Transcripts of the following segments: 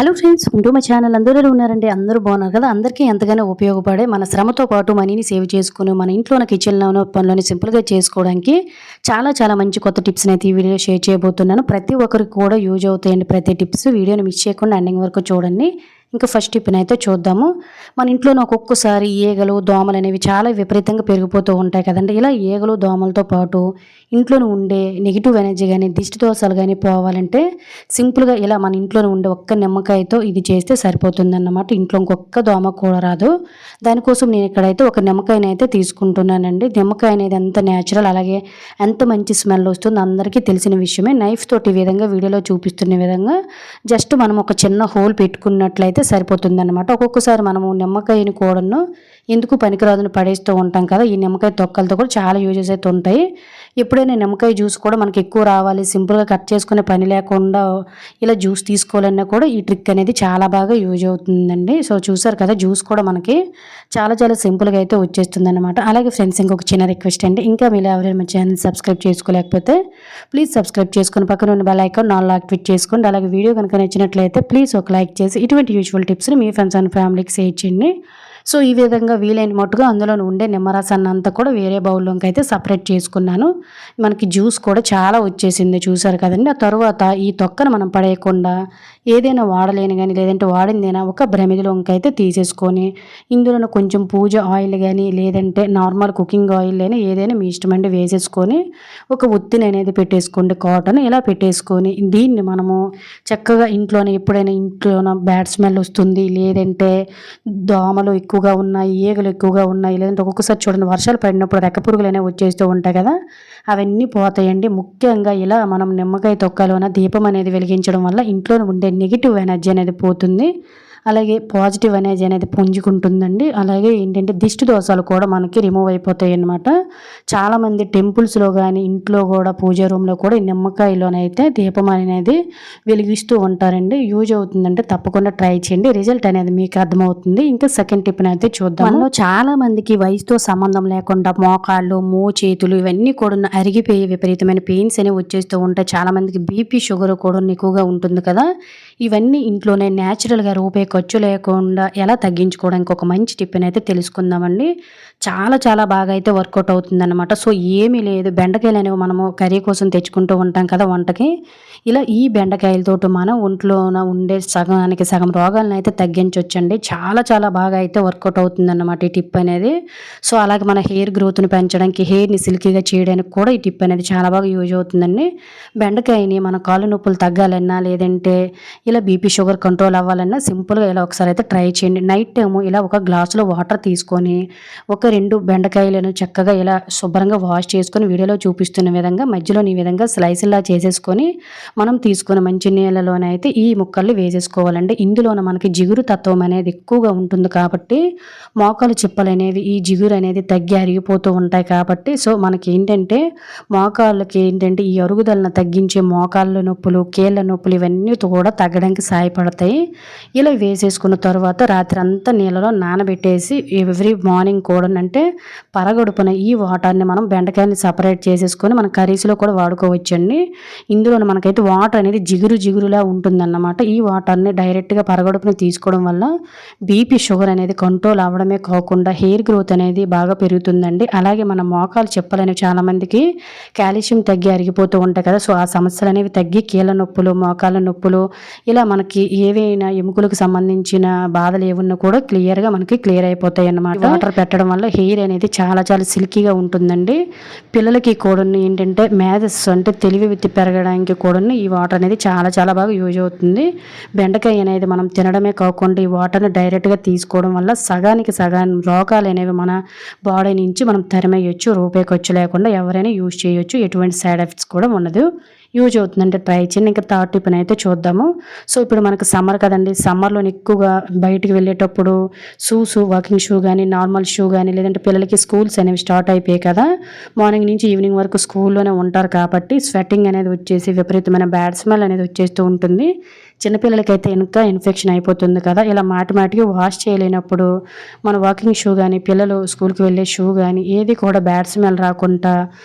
Hello friends, welcome to my channel. అందరూ ఉన్నారండి, అందరూ బాగున్నారు కదా. అందరికీ ఎంతగానో ఉపయోగపడే మన శ్రమతో పాటు మనీని సేవ్ చేసుకుని మన ఇంట్లోని కిచెన్లోనో పనులని సింపుల్గా చేసుకోవడానికి చాలా మంచి కొత్త టిప్స్ని అయితే ఈ వీడియో షేర్ చేయబోతున్నాను. ప్రతి ఒక్కరికి కూడా యూజ్ అవుతాయండి ప్రతి టిప్స్. వీడియోని మిస్ చేయకుండా ఎండింగ్ వరకు చూడండి. ఇంకా ఫస్ట్ టిప్ని అయితే చూద్దాము. మన ఇంట్లోనే ఒక్కొక్కసారి ఈగలు దోమలు అనేవి చాలా విపరీతంగా పెరిగిపోతూ ఉంటాయి కదండి. ఇలా ఈగలు దోమలతో పాటు ఇంట్లోనే ఉండే నెగిటివ్ ఎనర్జీ కానీ దిష్టి దోషాలు కానీ పోవాలంటే సింపుల్గా ఇలా మన ఇంట్లోనే ఉండే ఒక్క నిమ్మకాయతో ఇది చేస్తే సరిపోతుందన్నమాట. ఇంట్లో ఇంకొక్క దోమ కూడా రాదు. దానికోసం నేను ఇక్కడైతే ఒక నిమ్మకాయని అయితే తీసుకుంటున్నానండి. నిమ్మకాయ అనేది ఎంత న్యాచురల్, అలాగే ఎంత మంచి స్మెల్ వస్తుంది అందరికీ తెలిసిన విషయమే. నైఫ్ తోటి ఈ విధంగా వీడియోలో చూపిస్తున్న విధంగా జస్ట్ మనం ఒక చిన్న హోల్ పెట్టుకున్నట్లయితే సరిపోతుందన్నమాట. ఒక్కొక్కసారి మనము నిమ్మకాయని కూడాను ఎందుకు పనికిరాదుని పడేస్తూ ఉంటాం కదా. ఈ నిమ్మకాయ తొక్కలతో కూడా చాలా యూజెస్ అయితే ఉంటాయి. ఎప్పుడైనా నిమ్మకాయ జ్యూస్ కూడా మనకి ఎక్కువ రావాలి, సింపుల్గా కట్ చేసుకునే పని లేకుండా ఇలా జ్యూస్ తీసుకోవాలన్నా కూడా ఈ ట్రిక్ అనేది చాలా బాగా యూజ్ అవుతుందండి. సో చూసారు కదా, జ్యూస్ కూడా మనకి చాలా సింపుల్గా అయితే వచ్చేస్తుంది అనమాట. అలాగే ఫ్రెండ్స్, ఇంకొక చిన్న రిక్వెస్ట్ అండి, ఇంకా మీరు ఎవరైనా మా ఛానల్ సబ్స్క్రైబ్ చేసుకోలేకపోతే ప్లీజ్ సబ్స్క్రైబ్ చేసుకుని పక్కన ఉన్న బెల్ ఐకాన్ ఆల్ యాక్టివేట్ చేసుకోండి. అలాగే వీడియో కనుక నచ్చినట్లయితే ప్లీజ్ ఒక లైక్ చేసి ఇటువంటి యూజువల్ టిప్స్ని మీ ఫ్రెండ్స్ అండ్ ఫ్యామిలీకి షేర్ చేయండి. సో ఈ విధంగా వీలైన మట్టుగా అందులో ఉండే నిమ్మరసాన్ని అంతా కూడా వేరే బౌల్లోకి అయితే సపరేట్ చేసుకున్నాను. మనకి జ్యూస్ కూడా చాలా వచ్చేసింది, చూసారు కదండి. ఆ తర్వాత ఈ తొక్కను మనం పడేయకుండా ఏదైనా వాడలేని కానీ లేదంటే వాడిందైనా ఒక బ్రమిదిలోకి అయితే తీసేసుకొని ఇందులో కొంచెం పూజ ఆయిల్ కానీ లేదంటే నార్మల్ కుకింగ్ ఆయిల్ అయినా ఏదైనా మీ ఇష్టమండి వేసేసుకొని ఒక ఒత్తిని అనేది పెట్టేసుకోండి, కాటన్ ఇలా పెట్టేసుకొని దీన్ని మనము చక్కగా ఇంట్లోనే ఎప్పుడైనా ఇంట్లోన బ్యాడ్ స్మెల్ వస్తుంది, లేదంటే దోమలు ఎక్కువగా ఉన్నాయి, ఈగలు ఎక్కువగా ఉన్నాయి, లేదంటే ఒక్కొక్కసారి చూడండి వర్షాలు పడినప్పుడు రెక్క పురుగులు అనేవి వచ్చేస్తూ ఉంటాయి కదా, అవన్నీ పోతాయండి. ముఖ్యంగా ఇలా మనం నిమ్మకాయ తొక్కలోన దీపం అనేది వెలిగించడం వల్ల ఇంట్లో ఉండే నెగిటివ్ ఎనర్జీ అనేది పోతుంది, అలాగే పాజిటివ్ ఎనర్జీ అనేది పుంజుకుంటుందండి. అలాగే ఏంటంటే దిష్టి దోషాలు కూడా మనకి రిమూవ్ అయిపోతాయి అన్నమాట. చాలామంది టెంపుల్స్లో కానీ ఇంట్లో కూడా పూజ రూమ్లో కూడా ఈ నిమ్మకాయలోనైతే దీపం అనేది వెలిగిస్తూ ఉంటారండి. యూజ్ అవుతుందంటే తప్పకుండా ట్రై చేయండి, రిజల్ట్ అనేది మీకు అర్థమవుతుంది. ఇంకా సెకండ్ టిప్ని అయితే చూద్దాం. మనలో చాలా మందికి వయసుతో సంబంధం లేకుండా మోకాళ్ళు చేతులు ఇవన్నీ కూడా అరిగిపోయి విపరీతమైన పెయిన్స్ అనేవి వచ్చేస్తూ ఉంటాయి. చాలామందికి బీపీ షుగర్ కూడా ఎక్కువగా ఉంటుంది కదా. ఇవన్నీ ఇంట్లోనే న్యాచురల్గా రూపాయి ఖర్చు లేకుండా ఎలా తగ్గించుకోవడానికి ఒక మంచి టిప్ని అయితే తెలుసుకుందామండి. చాలా బాగా అయితే వర్కౌట్ అవుతుందన్నమాట. సో ఏమీ లేదు, బెండకాయలు అనేవి మనము కర్రీ కోసం తెచ్చుకుంటూ ఉంటాం కదా వంటకి. ఇలా ఈ బెండకాయలతోటి మనం ఒంట్లోన ఉండే సగానికి సగం రోగాలను అయితే తగ్గించవచ్చండి. చాలా బాగా అయితే వర్కౌట్ అవుతుందన్నమాట ఈ టిప్ అనేది. సో అలాగే మన హెయిర్ గ్రోత్ని పెంచడానికి, హెయిర్ని సిల్కీగా చేయడానికి కూడా ఈ టిప్ అనేది చాలా బాగా యూజ్ అవుతుందండి. బెండకాయని మన కాళ్ళు నొప్పులు తగ్గాలన్నా లేదంటే ఇలా బీపీ షుగర్ కంట్రోల్ అవ్వాలన్నా సింపుల్గా ఇలా ఒకసారి అయితే ట్రై చేయండి. నైట్ టైము ఇలా ఒక గ్లాసులో వాటర్ తీసుకొని ఒక 2 బెండకాయలను చక్కగా ఇలా శుభ్రంగా వాష్ చేసుకొని వీడియోలో చూపిస్తున్న విధంగా మధ్యలో ఈ విధంగా స్లైస్లా చేసేసుకొని మనం తీసుకున్న మంచి నీళ్ళలోనైతే ఈ ముక్కల్ని వేసేసుకోవాలండి. ఇందులోన మనకి జిగురు తత్వం అనేది ఎక్కువగా ఉంటుంది కాబట్టి మోకాలు చిప్పలు అనేవి ఈ జిగురు అనేది తగ్గి అరిగిపోతూ ఉంటాయి కాబట్టి సో మనకి ఏంటంటే మోకాళ్ళకి ఏంటంటే ఈ అరుగుదలను తగ్గించే మోకాళ్ళ నొప్పులు, కీళ్ళ నొప్పులు ఇవన్నీ కూడా తగ్గడానికి సహాయపడతాయి. ఇలా వేసేసుకున్న తర్వాత రాత్రి అంతా నీళ్ళలో నానబెట్టేసి ఎవ్రీ మార్నింగ్ కూడా అంటే పరగడుపున ఈ వాటర్ని మనం బెండకాయని సపరేట్ చేసేసుకొని మన కర్రీస్లో కూడా వాడుకోవచ్చండి. ఇందులో మనకైతే వాటర్ అనేది జిగురులా ఉంటుందన్నమాట. ఈ వాటర్ని డైరెక్ట్గా పరగడుపున తీసుకోవడం వల్ల బీపీ షుగర్ అనేది కంట్రోల్ అవ్వడమే కాకుండా హెయిర్ గ్రోత్ అనేది బాగా పెరుగుతుందండి. అలాగే మన మోకాలు చెప్పులు అనేవి చాలామందికి కాల్షియం తగ్గి అరిగిపోతూ ఉంటాయి కదా. సో ఆ సమస్యలు అనేవి తగ్గి కీళ్ళ నొప్పులు, మోకాళ్ళ నొప్పులు ఇలా మనకి ఏవైనా ఎముకలకు సంబంధించిన బాధలు ఏమున్నా కూడా క్లియర్గా మనకి క్లియర్ అయిపోతాయి అన్నమాట. వాటర్ పెట్టడం వల్ల హెయిర్ అనేది చాలా సిల్కీగా ఉంటుందండి. పిల్లలకి కూడా ఏంటంటే మేధస్సు అంటే తెలివి విత్తి పెరగడానికి కూడా ఈ వాటర్ అనేది చాలా బాగా యూజ్ అవుతుంది. బెండకాయ అనేది మనం తినడమే కాకుండా ఈ వాటర్ని డైరెక్ట్గా తీసుకోవడం వల్ల సగానికి సగం రోగాలు అనేవి మన బాడీ నుంచి మనం తరిమేయచ్చు, రూపాయి ఖర్చు లేకుండా ఎవరైనా యూజ్ చేయొచ్చు, ఎటువంటి సైడ్ ఎఫెక్ట్స్ కూడా ఉండదు. యూజ్ అవుతుందంటే ట్రై చేయండి. ఇంకా థర్డ్ టిప్ని అయితే చూద్దాము. సో ఇప్పుడు మనకు సమ్మర్ కదండి, సమ్మర్లో ఎక్కువగా బయటికి వెళ్ళేటప్పుడు వాకింగ్ షూ కానీ నార్మల్ షూ కానీ లేదంటే పిల్లలకి స్కూల్స్ అనేవి స్టార్ట్ అయిపోయాయి కదా, మార్నింగ్ నుంచి ఈవినింగ్ వరకు స్కూల్లోనే ఉంటారు కాబట్టి స్వెట్టింగ్ అనేది వచ్చేసి విపరీతమైన బ్యాడ్ స్మెల్ అనేది వచ్చేస్తూ ఉంటుంది. చిన్నపిల్లలకైతే ఇంకా ఇన్ఫెక్షన్ అయిపోతుంది కదా. ఇలా మాటికి వాష్ చేయలేనప్పుడు మన వాకింగ్ షూ కానీ, పిల్లలు స్కూల్కి వెళ్ళే షూ కానీ ఏది కూడా బ్యాడ్ స్మెల్ రాకుండా,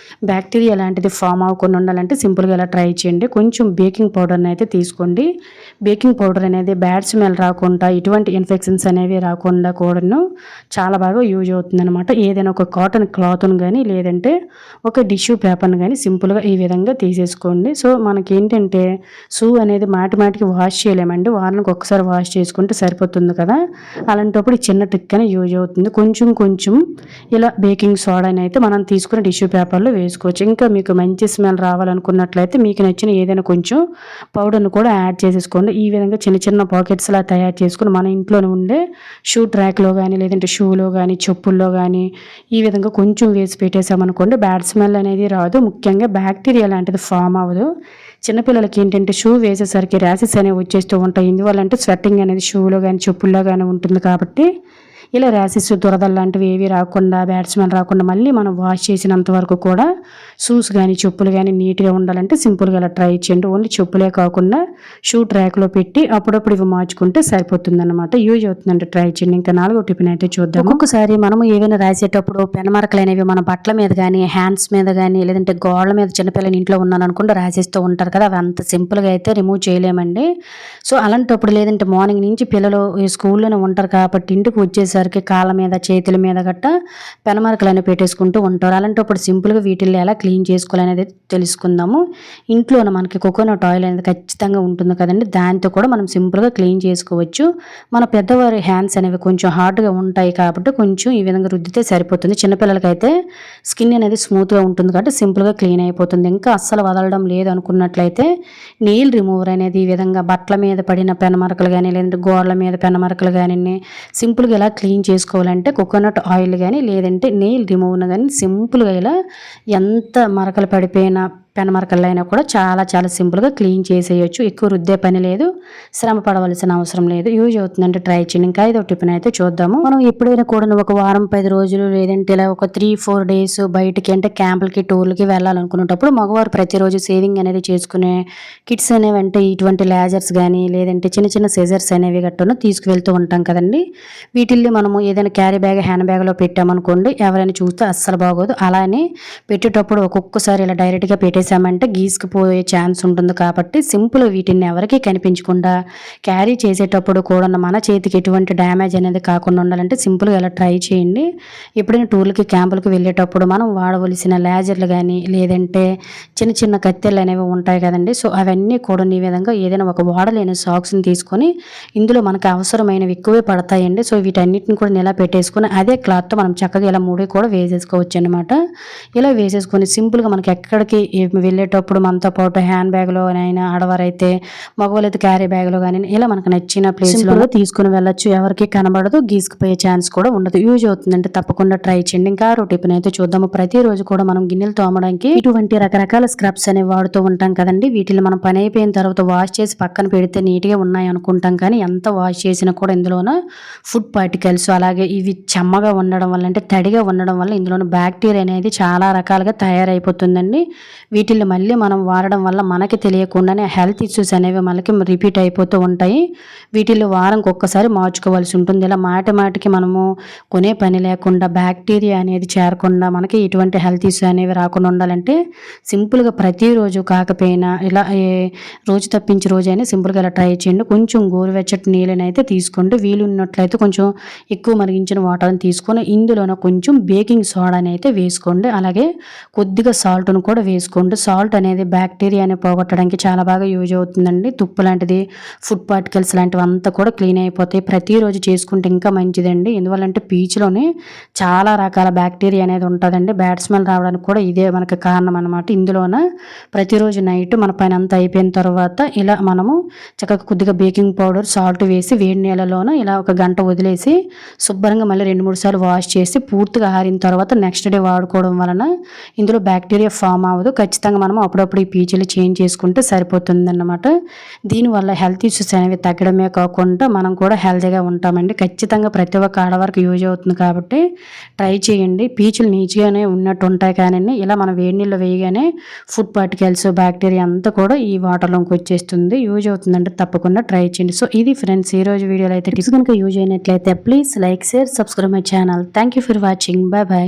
బ్యాక్టీరియా లాంటిది ఫామ్ అవ్వకుండా ఉండాలంటే సింపుల్గా ఇలా ట్రై చేయండి. కొంచెం బేకింగ్ పౌడర్ని అయితే తీసుకోండి. బేకింగ్ పౌడర్ అనేది బ్యాడ్ స్మెల్ రాకుండా, ఇటువంటి ఇన్ఫెక్షన్స్ అనేవి రాకుండా కూడాను చాలా బాగా యూజ్ అవుతుంది అనమాట. ఏదైనా ఒక కాటన్ క్లాత్ను కానీ, లేదంటే ఒక టిష్యూ పేపర్ని కానీ సింపుల్గా ఈ విధంగా తీసేసుకోండి. సో మనకేంటంటే షూ అనేది మాటికి వాష్ చేయలేమండి. వారానికి ఒక్కసారి వాష్ చేసుకుంటే సరిపోతుంది కదా. అలాంటప్పుడు ఈ చిన్న ట్రిక్ అనేది యూజ్ అవుతుంది. కొంచెం ఇలా బేకింగ్ సోడాని అయితే మనం తీసుకుని టిష్యూ పేపర్లో వేసుకోవచ్చు. ఇంకా మీకు మంచి స్మెల్ రావాలనుకున్నట్లయితే మీకు నచ్చిన ఏదైనా కొంచెం పౌడర్ను కూడా యాడ్ చేసేసుకోండి. ఈ విధంగా చిన్న పాకెట్స్లా తయారు చేసుకుని మన ఇంట్లోనే ఉండే షూ ట్రాక్లో కానీ, లేదంటే షూలో కానీ, చెప్పుల్లో కానీ ఈ విధంగా కొంచెం వేసి పెట్టేసామనుకోండి బ్యాడ్ స్మెల్ అనేది రాదు. ముఖ్యంగా బ్యాక్టీరియా లాంటిది ఫామ్ అవ్వదు. చిన్నపిల్లలకి ఏంటంటే షూ వేసేసరికి ర్యాషెస్ అనేవి వచ్చేస్తూ ఉంటాయి. ఎందువల్లంటే స్వెట్టింగ్ అనేది షూలో కానీ, చెప్పుల్లో కానీ ఉంటుంది కాబట్టి ఇలా ర్యాషెస్, దురదలు లాంటివి ఏవి రాకుండా, బ్యాడ్ స్మెల్ రాకుండా మళ్ళీ మనం వాష్ చేసినంత వరకు కూడా షూస్ కానీ, చెప్పులు కానీ నీట్గా ఉండాలంటే సింపుల్గా ఇలా ట్రై చేయండి. ఓన్లీ చెప్పులే కాకుండా షూ ట్రాక్లో పెట్టి అప్పుడప్పుడు ఇవి మార్చుకుంటే సరిపోతుంది అనమాట. యూజ్ అవుతుందంటే ట్రై చేయండి. ఇంకా 4వ టిఫిన్ అయితే చూద్దాం. ఒక్కొక్కసారి మనము ఏవైనా రాసేటప్పుడు పెన్ మార్కలు అనేవి మన బట్టల మీద కానీ, హ్యాండ్స్ మీద కానీ, లేదంటే గోళ్ళ మీద చిన్నపిల్లలు ఇంట్లో ఉన్నారనుకుంటే రాసేస్తూ ఉంటారు కదా. అవి అంత సింపుల్గా అయితే రిమూవ్ చేయలేమండి. సో అలాంటప్పుడు లేదంటే మార్నింగ్ నుంచి పిల్లలు స్కూల్లోనే ఉంటారు కాబట్టి ఇంటికి వచ్చేసరికి కాళ్ళ మీద, చేతుల మీద గట్ట పెన్ మార్కలు అనేవి పెట్టేసుకుంటూ ఉంటారు. అలాంటప్పుడు సింపుల్గా వీటిల్లో ఎలా క్లీన్ చేసుకోవాలనేది తెలుసుకుందాము. ఇంట్లోనే మనకి కోకోనట్ ఆయిల్ అనేది ఖచ్చితంగా ఉంటుంది కదండి. దాంతో కూడా మనం సింపుల్గా క్లీన్ చేసుకోవచ్చు. మన పెద్దవారి హ్యాండ్స్ అనేవి కొంచెం హార్డ్గా ఉంటాయి కాబట్టి కొంచెం ఈ విధంగా రుద్దితే సరిపోతుంది. చిన్నపిల్లలకైతే స్కిన్ అనేది స్మూత్గా ఉంటుంది కాబట్టి సింపుల్గా క్లీన్ అయిపోతుంది. ఇంకా అస్సలు వదలడం లేదు అనుకున్నట్లయితే నెయిల్ రిమూవర్ అనేది ఈ విధంగా బట్టల మీద పడిన పెన్ మార్కలు కానీ, లేదంటే గోడల మీద పెన్ మార్కలు కానీ సింపుల్గా ఎలా క్లీన్ చేసుకోవాలంటే కోకోనట్ ఆయిల్ కానీ, లేదంటే నెయిల్ రిమూవర్ని కానీ సింపుల్గా ఇలా ఎంత మరకలు పడిపోయిన పెన్ మార్కర్లు అయినా కూడా చాలా సింపుల్గా క్లీన్ చేసేయచ్చు. ఎక్కువ రుద్దే పని లేదు, శ్రమ పడవలసిన అవసరం లేదు. యూజ్ అవుతుందంటే ట్రై చేయండి. ఇంకా 5వ టిఫిన్ అయితే చూద్దాము. మనం ఎప్పుడైనా కూడా ఒక వారం 10 రోజులు లేదంటే ఇలా ఒక 3-4 డేస్ బయటికి అంటే క్యాంపులకి, టూర్లకి వెళ్ళాలనుకునేటప్పుడు మగవారు ప్రతిరోజు సేవింగ్ అనేది చేసుకునే కిట్స్ అనేవి అంటే ఇటువంటి లేజర్స్ కానీ, లేదంటే చిన్న సీజర్స్ అనేవి గట్టను తీసుకువెళ్తూ ఉంటాం కదండి. వీటిల్లో మనము ఏదైనా క్యారీ బ్యాగ్, హ్యాండ్ బ్యాగ్లో పెట్టామనుకోండి ఎవరైనా చూస్తే అస్సలు బాగోదు. అలానే పెట్టేటప్పుడు ఒక్కొక్కసారి ఇలా డైరెక్ట్గా పెట్టేసామంటే గీసుకుపోయే ఛాన్స్ ఉంటుంది కాబట్టి సింపుల్ వీటిని ఎవరికి కనిపించకుండా క్యారీ చేసేటప్పుడు కూడా మన చేతికి ఎటువంటి డ్యామేజ్ అనేది కాకుండా ఉండాలంటే సింపుల్గా ఇలా ట్రై చేయండి. ఎప్పుడైనా టూర్లకి, క్యాంపులకి వెళ్ళేటప్పుడు మనం వాడవలసిన లేజర్లు కానీ, లేదంటే చిన్న కత్తెలు అనేవి ఉంటాయి కదండి. సో అవన్నీ కూడా ఈ విధంగా ఏదైనా ఒక వాడలేని సాక్స్ని తీసుకొని ఇందులో మనకు అవసరమైనవి ఎక్కువే పడతాయండి. సో వీటన్నిటిని కూడా ఇలా పెట్టేసుకొని అదే క్లాత్తో మనం చక్కగా ఇలా మూడు కూడా వేసేసుకోవచ్చు అనమాట. ఇలా వేసేసుకొని సింపుల్గా మనకి ఎక్కడికి వెళ్ళేటప్పుడు మనతో పాటు హ్యాండ్ బ్యాగ్లో అయినా, ఆడవారైతే మగవాళ్ళైతే క్యారీ బ్యాగ్లో కానీ ఇలా మనకు నచ్చిన ప్లేస్లో తీసుకుని వెళ్ళొచ్చు. ఎవరికి కనబడదు, గీసుకుపోయే ఛాన్స్ కూడా ఉండదు. యూజ్ అవుతుందంటే తప్పకుండా ట్రై చేయండి. ఇంకా 6వ టిప్ అయితే చూద్దాము. ప్రతిరోజు కూడా మనం గిన్నెలు తోమడానికి ఇటువంటి రకరకాల స్క్రబ్స్ అనేవి వాడుతూ ఉంటాం కదండి. వీటిని మనం పని అయిపోయిన తర్వాత వాష్ చేసి పక్కన పెడితే నీట్గా ఉన్నాయి అనుకుంటాం, కానీ ఎంత వాష్ చేసినా కూడా ఇందులోన ఫుడ్ పార్టికల్స్, అలాగే ఇవి చెమ్మగా ఉండడం వల్ల అంటే తడిగా ఉండడం వల్ల ఇందులోని బ్యాక్టీరియా అనేది చాలా రకాలుగా తయారైపోతుందండి. వీటిని మళ్ళీ మనం వాడడం వల్ల మనకి తెలియకుండానే హెల్త్ ఇష్యూస్ అనేవి మనకి రిపీట్ అయిపోతూ ఉంటాయి. వీటిల్లో వారంకి ఒక్కసారి మార్చుకోవాల్సి ఉంటుంది. ఇలా మాటికి మనము కొనే పని లేకుండా బ్యాక్టీరియా అనేది చేరకుండా మనకి ఇటువంటి హెల్త్ ఇష్యూస్ అనేవి రాకుండా ఉండాలంటే సింపుల్గా ప్రతిరోజు కాకపోయినా ఇలా రోజు తప్పించి రోజైనా సింపుల్గా ఇలా ట్రై చేయండి. కొంచెం గోరువెచ్చటి నీళ్ళని అయితే తీసుకోండి. వీలు ఉన్నట్లయితే కొంచెం ఎక్కువ మరిగించిన వాటర్ని తీసుకొని ఇందులోన కొంచెం బేకింగ్ సోడాని అయితే వేసుకోండి. అలాగే కొద్దిగా సాల్ట్ను కూడా వేసుకోండి. సాల్ట్ అనేది బ్యాక్టీరియాని పోగొట్టడానికి చాలా బాగా యూజ్ అవుతుందండి. తుప్పు లాంటిది, ఫుడ్ పార్టికల్స్ లాంటివి అంతా కూడా క్లీన్ అయిపోతాయి. ప్రతిరోజు చేసుకుంటే ఇంకా మంచిదండి. ఎందువల్లంటే పీచులోనే చాలా రకాల బ్యాక్టీరియా అనేది ఉంటుందండి. బ్యాడ్ స్మెల్ రావడానికి కూడా ఇదే మనకు కారణం అనమాట. ఇందులోన ప్రతిరోజు నైట్ మన పని అంతా అయిపోయిన తర్వాత ఇలా మనము చక్కగా కొద్దిగా బేకింగ్ పౌడర్, సాల్ట్ వేసి వేడి నీళ్ళలోన ఇలా ఒక గంట వదిలేసి శుభ్రంగా మళ్ళీ 2-3 సార్లు వాష్ చేసి పూర్తిగా ఆరిన తర్వాత నెక్స్ట్ డే వాడుకోవడం వలన ఇందులో బ్యాక్టీరియా ఫామ్ అవ్వదు. ఖచ్చితంగా ఖచ్చితంగా మనం అప్పుడప్పుడు ఈ పీచులు చేంజ్ చేసుకుంటే సరిపోతుందన్నమాట. దీనివల్ల హెల్త్ ఇష్యూస్ అనేవి తగ్గడమే కాకుండా మనం కూడా హెల్తీగా ఉంటామండి. ఖచ్చితంగా ప్రతి ఒక్క ఆడవారికి యూజ్ అవుతుంది కాబట్టి ట్రై చేయండి. పీచులు నీచుగానే ఉన్నట్టు ఉంటాయి కానీ ఇలా మనం వేడి నీళ్ళు వేయగానే ఫుడ్ పార్టికల్స్ బ్యాక్టీరియా అంతా కూడా ఈ వాటర్లోకి వచ్చేస్తుంది. యూజ్ అవుతుందంటే తప్పకుండా ట్రై చేయండి. సో ఇది ఫ్రెండ్స్ ఈరోజు వీడియోలో అయితే టిప్స్ కనుక యూజ్ అయినట్లయితే please like share subscribe my channel. Thank you for watching. Bye bye.